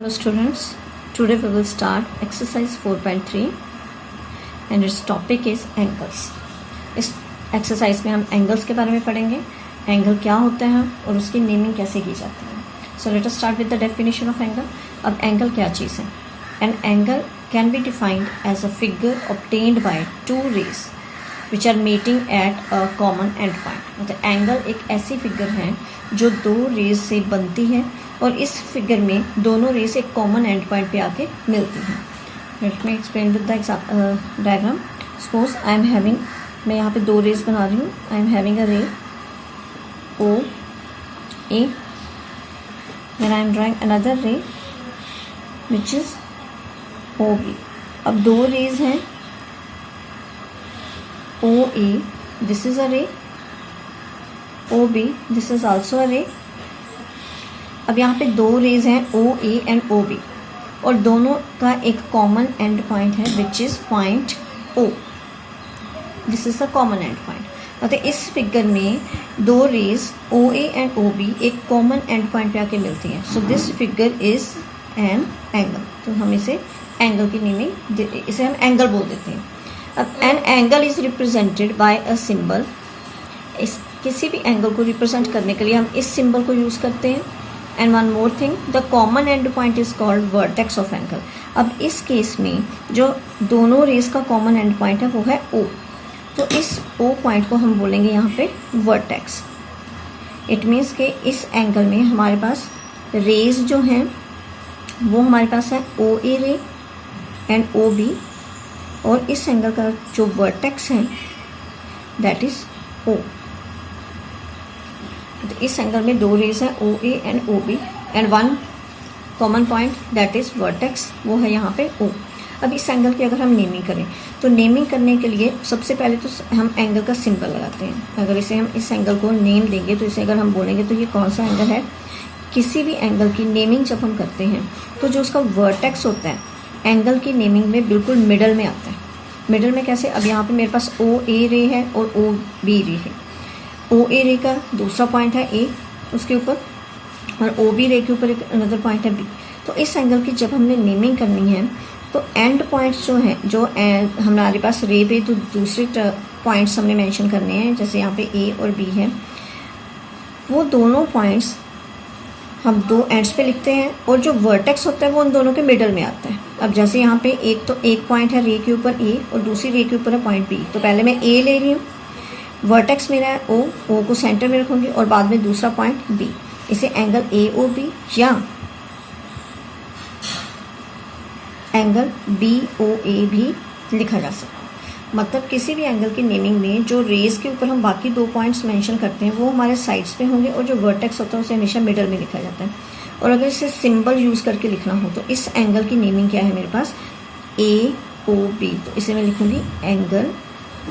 Hello students, today we will start exercise 4.3 and its topic is angles. इस exercise में हम angles के बारे में पढ़ेंगे, एंगल क्या होता है और उसकी नेमिंग कैसे की जाती है. So let us start with the definition of angle. अब एंगल क्या चीज़ है? An angle can be defined as a figure obtained by two rays which are meeting at a common end point. मतलब angle एक ऐसी figure है जो दो रेज से बनती है और इस फिगर में दोनों रेस एक कॉमन एंड पॉइंट पे आके मिलती हैं. Let me explain with the diagram. Suppose I am having, मैं यहाँ पे दो रेस बना रही हूँ. I am having a ray O A, then I am drawing another ray which is O B. अब दो रेज हैं O A, this is a ray, O B, this is also a ray. अब यहाँ पे दो rays हैं O A and O B और दोनों का एक कॉमन एंड पॉइंट है which is point O. This is the common end point. मतलब इस फिगर में दो rays O A and O B एक कॉमन एंड पॉइंट पे आके मिलती हैं. So this figure is an angle. तो हम इसे एंगल की नेमिंग, इसे हम एंगल बोल देते हैं. अब an angle is represented by a symbol. इस किसी भी एंगल को रिप्रेजेंट करने के लिए हम इस सिंबल को यूज़ करते हैं. And one more thing, the common end point is called vertex of angle. अब इस केस में जो दोनों रेस का कॉमन एंड पॉइंट है वो है ओ. तो इस ओ पॉइंट को हम बोलेंगे यहाँ पे वर्टेक्स. इट मीन्स कि इस एंगल में हमारे पास रेस जो हैं वो हमारे पास है ओ ए रे एंड ओ बी, और इस एंगल का जो वर्टेक्स है दैट इज ओ. तो इस एंगल में दो रेज हैं O A and O B and one common point that is vertex, वो है यहाँ पे ओ. अब इस एंगल की अगर हम नेमिंग करें तो नेमिंग करने के लिए सबसे पहले तो हम एंगल का सिंबल लगाते हैं. अगर इसे हम इस एंगल को नेम देंगे तो इसे अगर हम बोलेंगे तो ये कौन सा एंगल है. किसी भी एंगल की नेमिंग जब हम करते हैं तो जो उसका वर्टेक्स होता है एंगल की नेमिंग में बिल्कुल मिडल में आता है. मिडल में कैसे? अब यहाँ पे मेरे पास ओ ए रे है और ओ बी रे है. ओ ए रे का दूसरा पॉइंट है ए उसके ऊपर और ओ बी रे के ऊपर एक अनदर पॉइंट है बी. तो इस एंगल की जब हमने नेमिंग करनी है तो एंड पॉइंट्स जो हैं, जो हमारे पास रे पे तो दूसरे पॉइंट्स हमने मेंशन करने हैं, जैसे यहाँ पे ए और बी है, वो दोनों पॉइंट्स हम दो एंड्स पे लिखते हैं और जो वर्टेक्स होता है वो उन दोनों के मिडल में आता है. अब जैसे यहाँ पे एक पॉइंट है रे के ऊपर ए और दूसरी रे के ऊपर है पॉइंट बी. तो पहले मैं ए ले रही हूँ, वर्टेक्स मेरा है ओ को सेंटर में रखूँगी और बाद में दूसरा पॉइंट बी. इसे एंगल ए ओ बी या एंगल बी ओ ए भी लिखा जा सकता है. मतलब किसी भी एंगल की नेमिंग में जो रेज के ऊपर हम बाकी दो पॉइंट्स मेंशन करते हैं वो हमारे साइड्स पे होंगे और जो वर्टेक्स होता है उसे हमेशा मिडल में लिखा जाता है. और अगर इसे सिंबल यूज़ करके लिखना हो तो इस एंगल की नेमिंग क्या है मेरे पास, ए ओ बी. तो इसे मैं लिखूँगी एंगल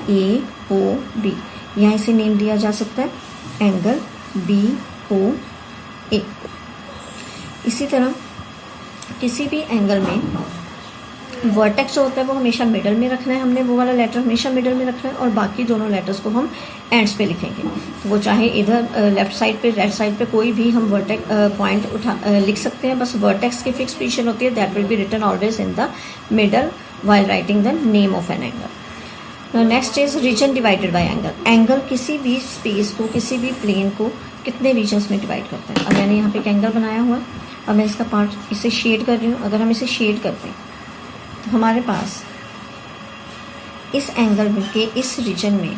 ए ओ बी. यहाँ इसे नेम दिया जा सकता है एंगल बी ओ ए. इसी तरह किसी भी एंगल में वर्टेक्स जो होता है वो हमेशा मिडल में रखना है. हमने वो वाला लेटर हमेशा मिडल में रखना है और बाकी दोनों लेटर्स को हम एंड्स पे लिखेंगे. तो वो चाहे इधर लेफ्ट साइड पे राइट साइड पे कोई भी हम वर्टेक्स पॉइंट लिख सकते हैं. बस वर्टेक्स की फिक्स पोजीशन होती है, that will be written always in the middle while writing the name of an angle. Next is region divided by angle. Angle किसी भी स्पेस को, किसी भी प्लेन को कितने रीजन्स में डिवाइड करते हैं. अब मैंने यहाँ पे एक एंगल बनाया हुआ है. अब मैं इसका पार्ट इसे शेड कर रही हूँ. अगर हम इसे शेड करते हैं तो हमारे पास इस एंगल के इस रीजन में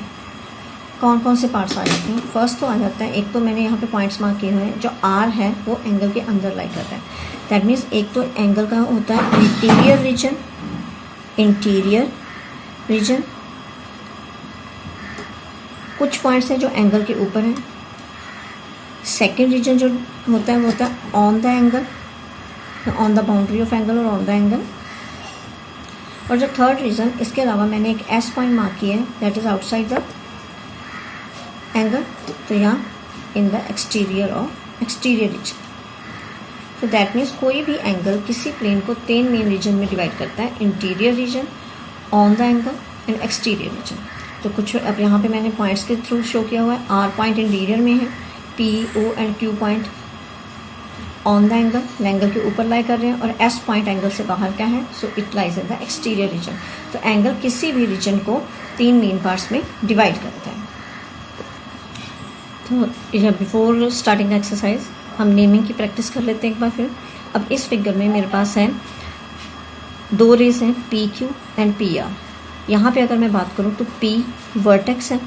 कौन कौन से पार्ट्स आ जाते हैं. फर्स्ट तो आ जाता है, एक तो मैंने यहाँ पे पॉइंट्स मार्क किए हुए हैं, जो आर है वो एंगल के अंदर लाई करता है. दैट मीन्स एक तो एंगल का होता है इंटीरियर रीजन, इंटीरियर रीजन. कुछ पॉइंट्स हैं जो एंगल के ऊपर हैं. सेकेंड रीजन जो होता है वो होता है on the angle, on the boundary of angle और ऑन द एंगल. और जो थर्ड रीजन, इसके अलावा मैंने एक एस पॉइंट मार्क किया है that is outside the angle. तो यहाँ इन द एक्सटीरियर रीजन. तो दैट मीन्स कोई भी एंगल किसी प्लेन को तीन मेन रीजन में डिवाइड करता है, interior region, on the angle and exterior region. तो कुछ अब यहाँ पे मैंने पॉइंट्स के थ्रू शो किया हुआ है. आर पॉइंट इंटीरियर में है, P O and Q point on the angle, angle के ऊपर लाई कर रहे हैं, और एस पॉइंट एंगल से बाहर क्या है, so it lies in the exterior region. तो एंगल किसी भी रीजन को 3 मेन पार्ट्स में डिवाइड करता है। तो बिफोर स्टार्टिंग द एक्सरसाइज हम नेमिंग की प्रैक्टिस कर लेते हैं एक बार फिर। अब इस फिगर में मेरे पास है 2 रेज हैं, P Q and P R. यहाँ पे अगर मैं बात करूँ तो पी वर्टेक्स है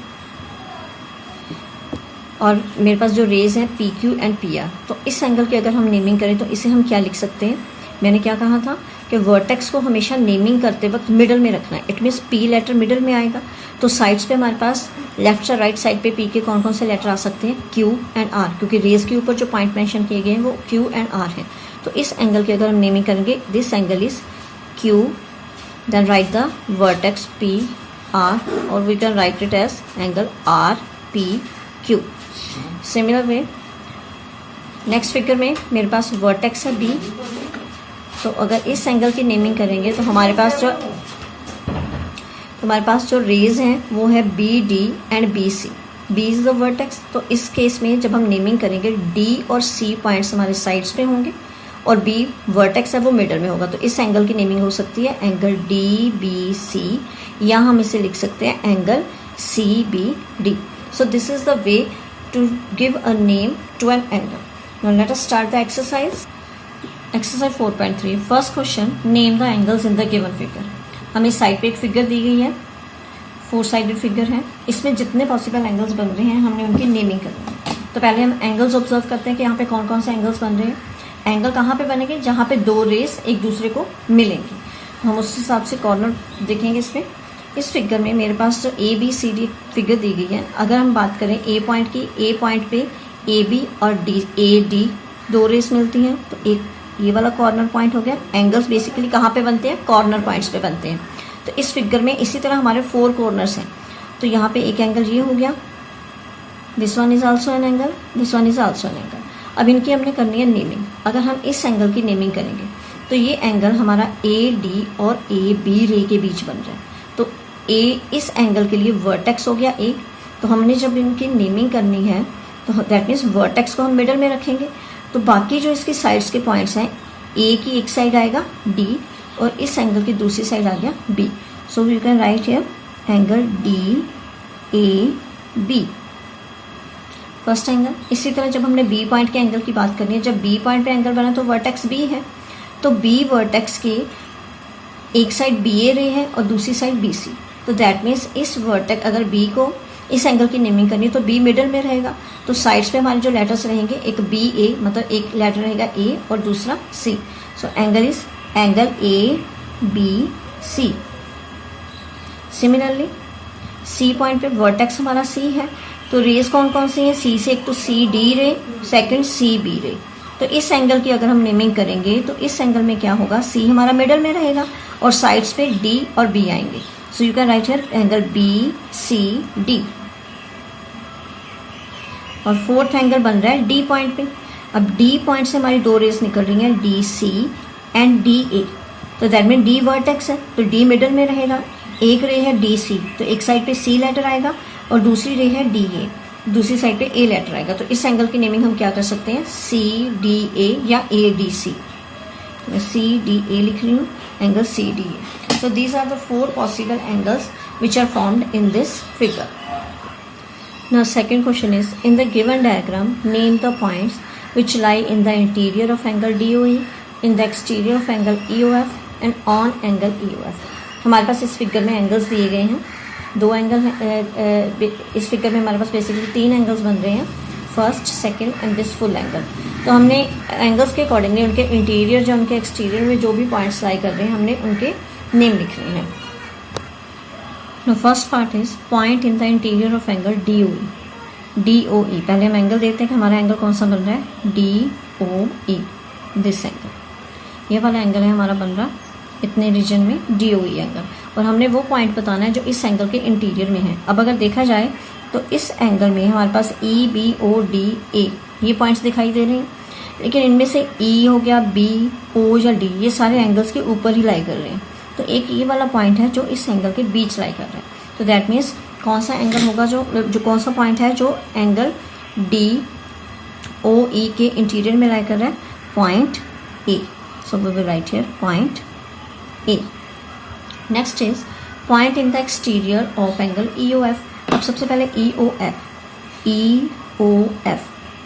और मेरे पास जो रेज हैं P Q and P R. तो इस एंगल की अगर हम नेमिंग करें तो इसे हम क्या लिख सकते हैं, मैंने क्या कहा था कि वर्टेक्स को हमेशा नेमिंग करते वक्त मिडल में रखना है। It means P letter middle में आएगा। तो साइड्स पे हमारे पास लेफ्ट से राइट साइड पे पी के कौन कौन से लेटर आ सकते हैं, क्यू एंड आर, क्योंकि रेज के ऊपर जो पॉइंट मेंशन किए गए हैं वो क्यू एंड आर है। तो इस एंगल की अगर हम नेमिंग करेंगे, this angle is Q, then write the vertex P R, और we can write it as angle R P Q. Similar way next figure में मेरे पास वर्टेक्स है बी। तो अगर इस एंगल की नेमिंग करेंगे तो हमारे पास जो रेज हैं वो है B D and B C. B is the vertex. तो इस केस में जब हम नेमिंग करेंगे डी और सी पॉइंट्स हमारे साइड्स पे होंगे और बी वर्टेक्स है वो मिडल में होगा। तो इस एंगल की नेमिंग हो सकती है एंगल डी बी सी, या हम इसे लिख सकते हैं angle C B D. So this is the way to give a name to an angle. Now let us start the exercise. Exercise 4.3. First question, name the angles in the given figure. हमें side पे एक figure दी गई है, 4 sided figure है। इसमें जितने possible angles बन रहे हैं हमने उनकी नेमिंग करनी है। तो पहले हम एंगल्स ऑब्जर्व करते हैं कि यहाँ पे कौन कौन से एंगल्स बन रहे हैं। एंगल कहाँ पे बनेंगे, जहाँ पे 2 रेस एक दूसरे को मिलेंगी। हम उस हिसाब से कॉर्नर देखेंगे इसमें। इस फिगर में मेरे पास जो A B C D figure दी गई है, अगर हम बात करें ए पॉइंट की, ए पॉइंट पे ए बी और डी ए डी 2 रेस मिलती हैं। तो एक ये वाला कॉर्नर पॉइंट हो गया। एंगल्स बेसिकली कहाँ पे बनते हैं, कॉर्नर पॉइंट्स पे बनते हैं। तो इस फिगर में इसी तरह हमारे 4 कॉर्नर्स हैं। तो यहाँ पे एक एंगल ये हो गया, this one is also an angle, this one is also an angle. अब इनकी हमने करनी है नेमिंग। अगर हम इस एंगल की नेमिंग करेंगे तो ये एंगल हमारा ए डी और ए बी रे के बीच बन रहा है। तो ए इस एंगल के लिए वर्टेक्स हो गया ए। तो हमने जब इनकी नेमिंग करनी है तो दैट मीन्स वर्टेक्स को हम मिडल में रखेंगे। तो बाकी जो इसकी साइड्स के पॉइंट्स हैं, ए की एक साइड आएगा डी और इस एंगल की दूसरी साइड आ गया B. So you can write here angle D A B, first angle. इसी तरह जब हमने बी पॉइंट के एंगल की बात करनी है, जब बी पॉइंट पे एंगल बना तो वर्टेक्स बी है। तो बी वर्टेक्स के एक साइड बी ए रे है और दूसरी साइड बी सी। तो दैट मीन्स इस वर्टेक्स, अगर बी को इस एंगल की नेमिंग करनी तो बी मिडल में रहेगा। तो साइड्स पे हमारे जो लेटर्स रहेंगे, एक बी ए, मतलब एक लेटर रहेगा ए और दूसरा C. So angle is angle A B C. Similarly C point पे वर्टेक्स हमारा सी है। तो रेज कौन कौन सी है सी से, एक तो सी डी रे, सेकंड सी बी रे। तो इस एंगल की अगर हम नेमिंग करेंगे तो इस एंगल में क्या होगा, सी हमारा मिडल में रहेगा और साइड्स पे डी और बी आएंगे। So you can write here angle B C D. और 4th एंगल बन रहा है डी पॉइंट पे। अब डी पॉइंट से हमारी 2 रेज निकल रही हैं, D C and D A. तो दैट मीन डी वर्टेक्स है तो डी मिडल में रहेगा। एक रे है डी सी, तो एक साइड पे सी लेटर आएगा और दूसरी रे है डी ए, दूसरी साइड पे ए लेटर आएगा। तो इस एंगल की नेमिंग हम क्या कर सकते हैं, सी डी ए या ए डी सी। मैं सी डी ए लिख रही हूँ, angle C D A. So these are the 4 possible angles which are formed in this figure. Now second question is, in the given diagram name the points which lie in the interior of angle DOE, in the exterior of angle EOF and on angle EOF. हमारे पास इस figure में angles दिए गए हैं, 2 angle हैं। इस figure में हमारे पास बेसिकली 3 एंगल्स बन रहे हैं, first, second and this full angle. तो हमने एंगल्स के अकॉर्डिंगली उनके इंटीरियर जो उनके एक्सटीरियर में जो भी पॉइंट्स लाई कर रहे हैं हमने उनके नेम लिख रहे हैं। No first part is point in the interior of angle DOE। DOE पहले हम एंगल देखते हैं कि हमारा एंगल कौन सा बन रहा है, DOE, दिस एंगल। ये वाला एंगल है हमारा बन रहा इतने रीजन में DOE एंगल, और हमने वो पॉइंट बताना है जो इस एंगल के इंटीरियर में है। अब अगर देखा जाए तो इस एंगल में हमारे पास EBODA ये पॉइंट्स दिखाई दे रहे हैं, लेकिन इनमें से E हो गया, B, O या D ये सारे एंगल्स के ऊपर ही लाई कर रहे हैं। तो एक ये वाला पॉइंट है जो इस एंगल के बीच लाई कर रहा है। तो दैट मीन्स कौन सा एंगल होगा जो कौन सा पॉइंट है जो एंगल DOE के इंटीरियर में लाई कर रहा है, point A. So we will write here point A. Next is point in the exterior of angle EOF. अब सबसे पहले EOF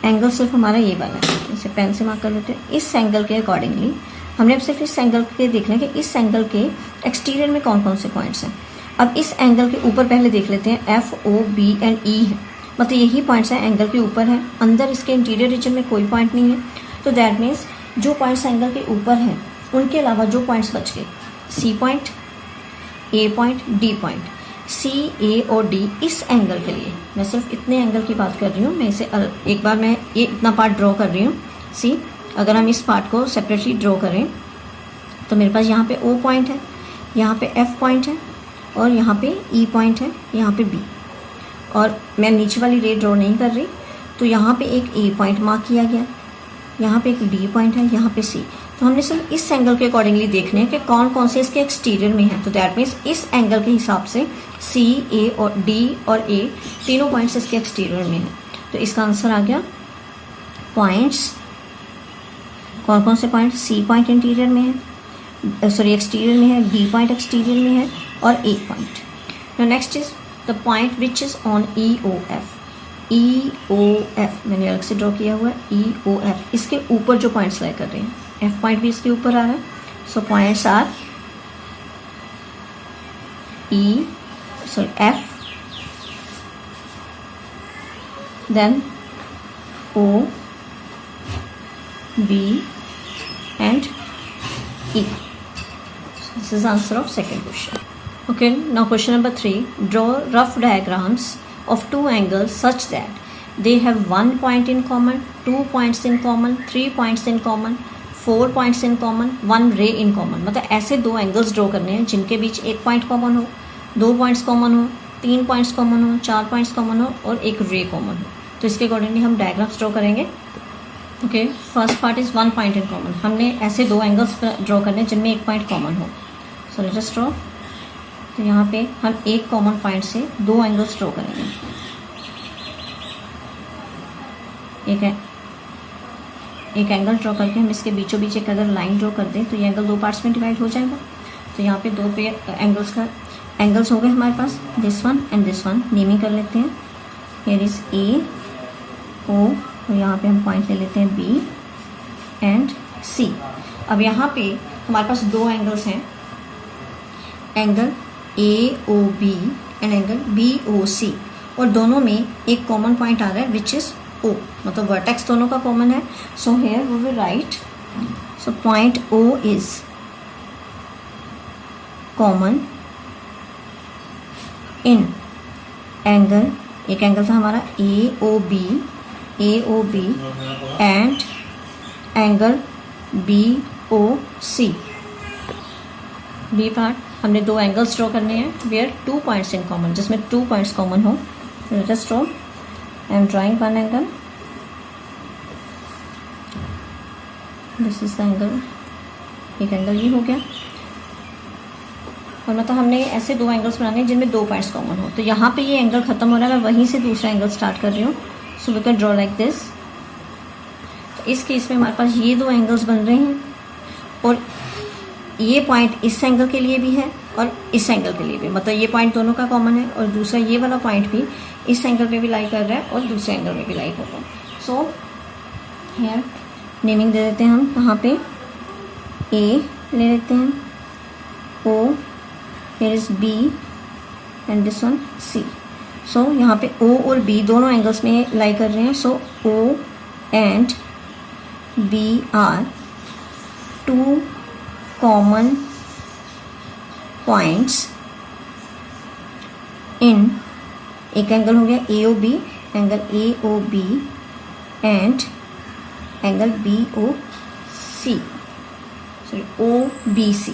एंगल सिर्फ हमारा ये वाला है, इसे पेन से मार्क कर लेते हैं। इस एंगल के अकॉर्डिंगली हमने अब सिर्फ इस एंगल के देखना है कि इस एंगल के एक्सटीरियर में कौन कौन से पॉइंट्स हैं। अब इस एंगल के ऊपर पहले देख लेते हैं, FOB एंड E है, मतलब यही पॉइंट्स हैं एंगल के ऊपर है, अंदर इसके इंटीरियर रीजन में कोई पॉइंट नहीं है। तो दैट मीन्स जो पॉइंट्स एंगल के ऊपर हैं उनके अलावा जो पॉइंट्स बच गए, C point, A point, D point, C, A और D इस एंगल के लिए, मैं सिर्फ इतने एंगल की बात कर रही हूँ। मैं इसे एक बार मैं ये इतना पार्ट ड्रॉ कर रही हूँ। सी, अगर हम इस पार्ट को सेपरेटली ड्रॉ करें तो मेरे पास यहाँ पे O पॉइंट है, यहाँ पे F पॉइंट है और यहाँ पे E पॉइंट है, यहाँ पे B, और मैं नीचे वाली रे ड्रॉ नहीं कर रही। तो यहाँ पे एक A पॉइंट मार्क किया गया, यहाँ पे एक D पॉइंट है, यहाँ पे C। तो हमने सिर्फ इस एंगल के अकॉर्डिंगली देखने हैं कि कौन कौन से इसके एक्सटीरियर में है। तो दैट मीन्स इस एंगल के हिसाब से C, A और D और A तीनों पॉइंट्स इसके एक्सटीरियर में हैं। तो इसका आंसर आ गया पॉइंट्स, कौन कौन से पॉइंट, C पॉइंट इंटीरियर में है, सॉरी एक्सटीरियर में है, D पॉइंट एक्सटीरियर में है और A point. Now next is the point which is on EOF। EOF मैंने अलग से ड्रॉ किया हुआ है। EOF इसके ऊपर जो पॉइंट्स लाई कर रहे हैं, F पॉइंट भी इसके ऊपर आ रहा है। So points are F, then O, B and E. So this is answer of second question. Okay, now question number 3. Draw rough diagrams of two angles such that they have 1 point in common, 2 points in common, 3 points in common, 4 points in common, 1 ray in common। मतलब ऐसे दो angles draw करने हैं जिनके बीच एक point common हो, 2 points common हो, 3 points common हो, 4 पॉइंट्स कॉमन हो और एक रे कॉमन हो। तो इसके अकॉर्डिंगली हम डायग्राम्स ड्रॉ करेंगे। Okay, first part is 1 point in common. हमने ऐसे दो एंगल्स ड्रॉ करने हैं जिनमें एक पॉइंट कॉमन हो। सो लेट अस ड्रॉ। तो यहाँ पे हम एक कॉमन पॉइंट से दो एंगल्स ड्रॉ करेंगे। एक एंगल ड्रॉ करके हम इसके बीचों बीच एक अगर लाइन ड्रॉ कर दें तो ये एंगल दो पार्ट्स में डिवाइड हो जाएगा। तो यहाँ पे दो पेयर एंगल्स हो गए हमारे पास, this one and this one. Naming कर लेते हैं, हियर इज A, O और यहाँ पे हम पॉइंट ले लेते हैं B एंड C। अब यहाँ पे हमारे पास दो एंगल्स हैं, angle AOB and angle BOC, और दोनों में एक कॉमन पॉइंट आ रहा है विच इज O, मतलब वर्टेक्स दोनों का कॉमन है। So here we will write, so point O is common in angle, एक एंगल था हमारा AOB and angle BOC। B part हमने दो एंगल्स ड्रॉ करने हैं वेयर 2 पॉइंट्स इन कॉमन, जिसमें 2 पॉइंट्स कॉमन हो। Let us draw. I am drawing one angle, this is the angle, एक एंगल ये हो गया, और मतलब हमने ऐसे दो एंगल्स बनाने हैं जिनमें 2 पॉइंट्स कॉमन हो। तो यहाँ पे ये एंगल खत्म हो रहा है, मैं वहीं से दूसरा एंगल स्टार्ट कर रही हूँ। So we can draw like this. तो इस केस में हमारे पास ये दो एंगल्स बन रहे हैं और ये पॉइंट इस एंगल के लिए भी है और इस एंगल के लिए भी, मतलब ये पॉइंट दोनों का कॉमन है, और दूसरा ये वाला पॉइंट भी इस एंगल पे भी लाई कर रहा है और दूसरे एंगल पे भी लाई कर रहा है। सो हियर नेमिंग दे देते हैं हम, यहाँ पे A ले लेते हैं, O, here is B and this one C। सो यहाँ पे O और B दोनों एंगल्स में लाई कर रहे हैं। सो O and B are 2 common points in, एक एंगल हो गया AOB, angle AOB and angle BOC, sorry OBC,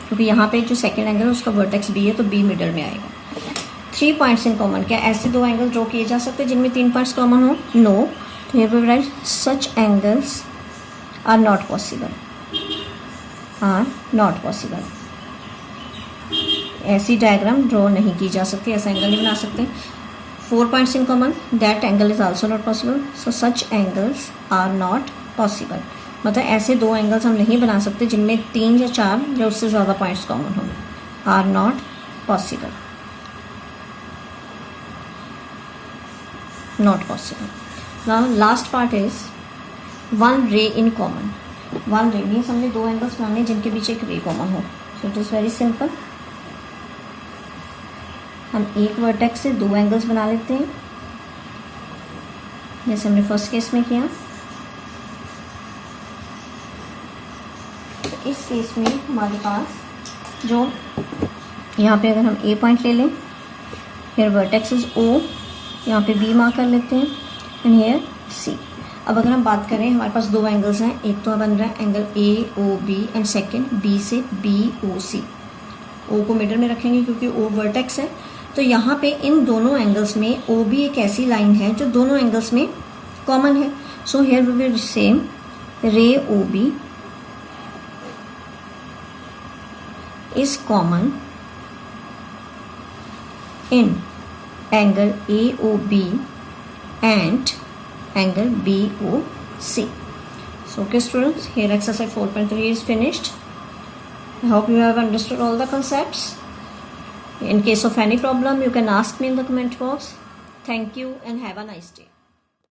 क्योंकि यहाँ पे जो सेकेंड एंगल है उसका वर्टेक्स B है तो B मिडल में आएगा। 3 पॉइंट्स इन कॉमन, क्या ऐसे दो एंगल ड्रॉ किए जा सकते हैं जिनमें 3 पॉइंट्स कॉमन हो? नो। तो here we write such angles are not possible, ऐसी डायग्राम ड्रॉ नहीं की जा सकती, ऐसा एंगल नहीं बना सकते। 4 points in common, that angle is also not possible. So such angles are not possible. मतलब ऐसे दो एंगल्स हम नहीं बना सकते जिनमें 3 या 4 या उससे ज़्यादा पॉइंट्स कॉमन हों. Are not possible. Not possible. Now last part is one ray in common. One ray means हमने दो एंगल्स बनाने जिनके बीच एक रे कॉमन हो. So it is very simple. हम एक वर्टेक्स से दो एंगल्स बना लेते हैं जैसे हमने फर्स्ट केस में किया. तो इस केस में हमारे पास जो यहाँ पे अगर हम ए पॉइंट ले लें, फिर वर्टेक्स इज ओ, यहाँ पे बी मार्क कर लेते हैं एंड हेयर सी. अब अगर हम बात करें हमारे पास दो एंगल्स हैं. एक तो बन रहा है angle A O B and second B से बी ओ सी. ओ को मिडल में रखेंगे क्योंकि ओ वर्टेक्स है. तो यहाँ पे इन दोनों एंगल्स में ओ बी एक ऐसी लाइन है जो दोनों एंगल्स में कॉमन है. So here we will same ray O B is common in angle AOB and angle BOC. So okay students, here exercise 4.3 is finished. I hope you have understood all the concepts. In case of any problem, you can ask me in the comment box. Thank you and have a nice day.